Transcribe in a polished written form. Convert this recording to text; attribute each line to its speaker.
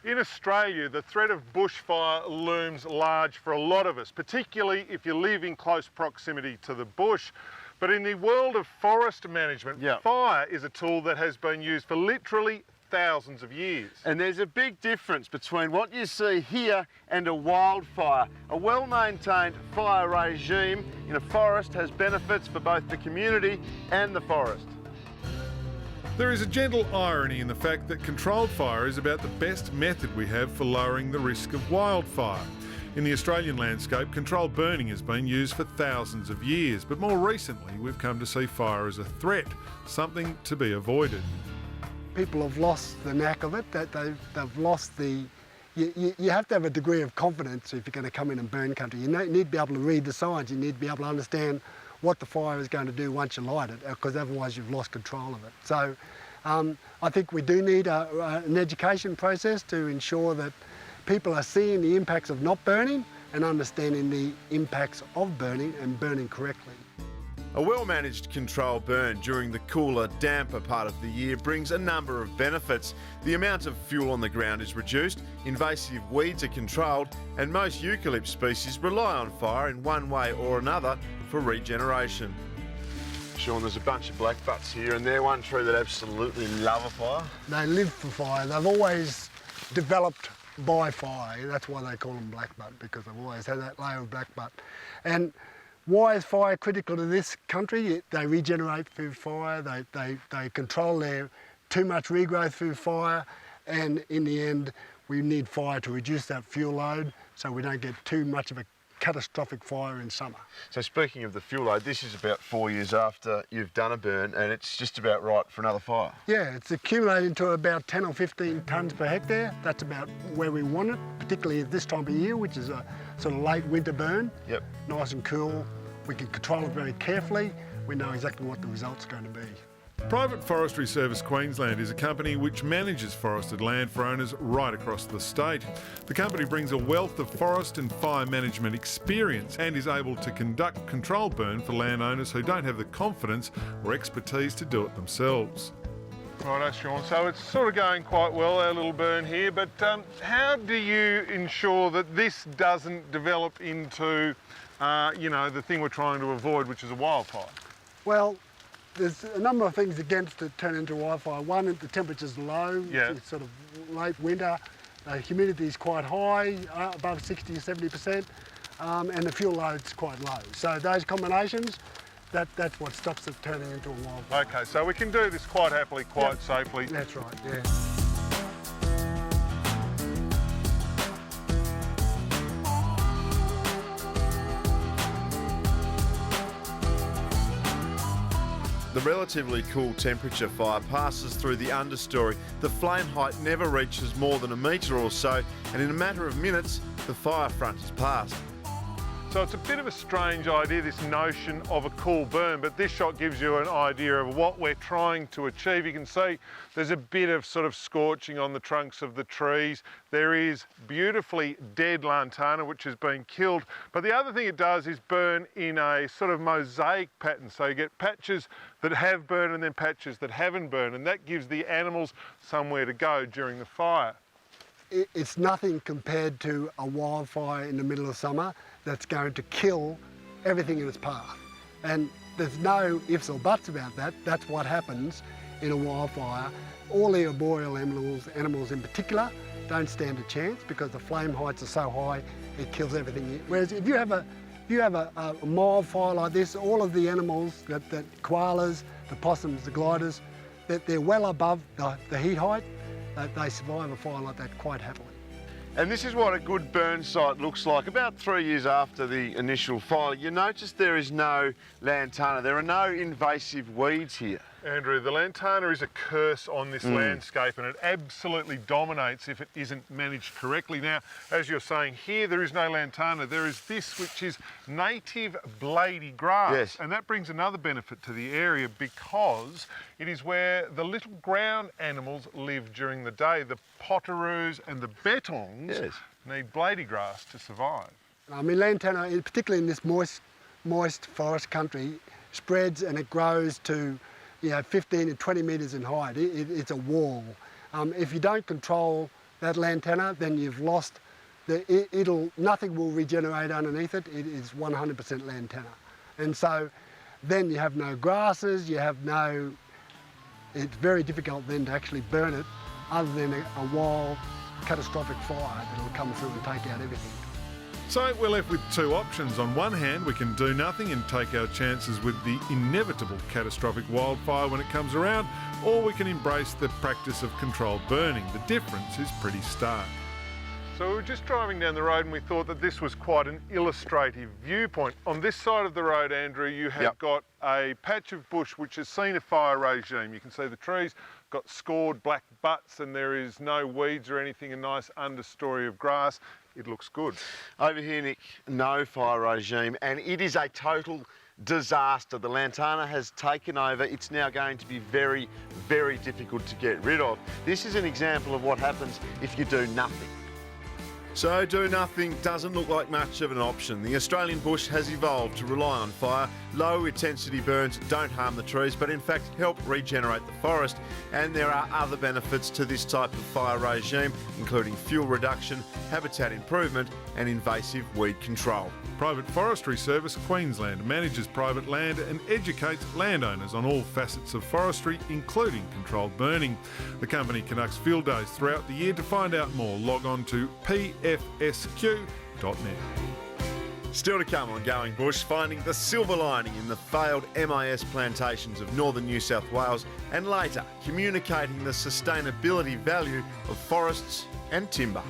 Speaker 1: In Australia, the threat of bushfire looms large for a lot of us, particularly if you live in close proximity to the bush. But in the world of forest management, fire is a tool that has been used for literally thousands of years.
Speaker 2: And there's a big difference between what you see here and a wildfire. A well-maintained fire regime in a forest has benefits for both the community and the forest.
Speaker 1: There is a gentle irony in the fact that controlled fire is about the best method we have for lowering the risk of wildfire. In the Australian landscape, controlled burning has been used for thousands of years, but more recently we've come to see fire as a threat, something to be avoided.
Speaker 3: People have lost the knack of it, that they've lost the... You have to have a degree of confidence if you're going to come in and burn country. You need to be able to read the signs, you need to be able to understand what the fire is going to do once you light it, because otherwise you've lost control of it. So I think we do need an education process to ensure that people are seeing the impacts of not burning and understanding the impacts of burning and burning correctly.
Speaker 2: A well-managed controlled burn during the cooler, damper part of the year brings a number of benefits. The amount of fuel on the ground is reduced, invasive weeds are controlled, and most eucalypt species rely on fire in one way or another for regeneration. Sean, there's a bunch of blackbutts here, and they're one tree that absolutely love a fire.
Speaker 3: They live for fire. They've always developed by fire. That's why they call them blackbutt, because they've always had that layer of blackbutt. And why is fire critical to this country? They regenerate through fire, they control their too much regrowth through fire, and in the end we need fire to reduce that fuel load so we don't get too much of a catastrophic fire in summer.
Speaker 2: So speaking of the fuel load, this is about 4 years after you've done a burn and it's just about right for another fire.
Speaker 3: Yeah, it's accumulating to about 10 or 15 tonnes per hectare. That's about where we want it, particularly at this time of year, which is a sort of late winter burn.
Speaker 2: Yep.
Speaker 3: Nice and cool. We can control it very carefully. We know exactly what the result's going to be.
Speaker 1: Private Forestry Service Queensland is a company which manages forested land for owners right across the state. The company brings a wealth of forest and fire management experience and is able to conduct controlled burn for landowners who don't have the confidence or expertise to do it themselves. Righto, Sean, so it's sort of going quite well, our little burn here, but how do you ensure that this doesn't develop into, you know, the thing we're trying to avoid, which is a wildfire?
Speaker 3: Well, there's a number of things against it turn into wildfire. One, the temperature's low, it's sort of late winter, the humidity is quite high, above 60 or 70%, and the fuel load's quite low. So those combinations, that's what stops it turning into a wildfire.
Speaker 1: Okay, so we can do this quite happily, quite safely.
Speaker 3: That's right, yeah.
Speaker 2: The relatively cool temperature fire passes through the understory. The flame height never reaches more than a metre or so, and in a matter of minutes, the fire front is passed.
Speaker 1: So it's a bit of a strange idea, this notion of a cool burn, but this shot gives you an idea of what we're trying to achieve. You can see there's a bit of sort of scorching on the trunks of the trees. There is beautifully dead lantana, which has been killed. But the other thing it does is burn in a sort of mosaic pattern. So you get patches that have burned and then patches that haven't burned, and that gives the animals somewhere to go during the fire.
Speaker 3: It's nothing compared to a wildfire in the middle of summer that's going to kill everything in its path. And there's no ifs or buts about that. That's what happens in a wildfire. All the arboreal animals in particular, don't stand a chance because the flame heights are so high, it kills everything. Whereas if you have a mild fire like this, all of the animals, the koalas, the possums, the gliders, they're well above the heat height. They survive a fire like that quite happily.
Speaker 2: And this is what a good burn site looks like. About 3 years after the initial fire, you notice there is no lantana. There are no invasive weeds here.
Speaker 1: Andrew, the lantana is a curse on this landscape, and it absolutely dominates if it isn't managed correctly. Now, as you're saying here, there is no lantana. There is this, which is native blady grass.
Speaker 2: Yes.
Speaker 1: And that brings another benefit to the area because it is where the little ground animals live during the day. The potoroos and the bettongs need blady grass to survive.
Speaker 3: I mean, lantana, particularly in this moist forest country, spreads and it grows to 15 and 20 metres in height. It's a wall. If you don't control that lantana, then you've lost, nothing will regenerate underneath it. It is 100% lantana. And so then you have no grasses, it's very difficult then to actually burn it other than a wild catastrophic fire that will come through and take out everything.
Speaker 1: So we're left with two options. On one hand, we can do nothing and take our chances with the inevitable catastrophic wildfire when it comes around, or we can embrace the practice of controlled burning. The difference is pretty stark. So we were just driving down the road and we thought that this was quite an illustrative viewpoint. On this side of the road, Andrew, you have got a patch of bush which has seen a fire regime. You can see the trees got scored black butts and there is no weeds or anything, a nice understory of grass. It looks good.
Speaker 2: Over here, Nick, no fire regime, and it is a total disaster. The Lantana has taken over. It's now going to be very, very difficult to get rid of. This is an example of what happens if you do nothing. So do nothing doesn't look like much of an option. The Australian bush has evolved to rely on fire. Low intensity burns don't harm the trees, but in fact help regenerate the forest. And there are other benefits to this type of fire regime, including fuel reduction, habitat improvement and invasive weed control.
Speaker 1: Private Forestry Service Queensland manages private land and educates landowners on all facets of forestry, including controlled burning. The company conducts field days throughout the year. To find out more, log on to PFSQ.net.
Speaker 2: Still to come on Going Bush, finding the silver lining in the failed MIS plantations of northern New South Wales, and later communicating the sustainability value of forests and timber.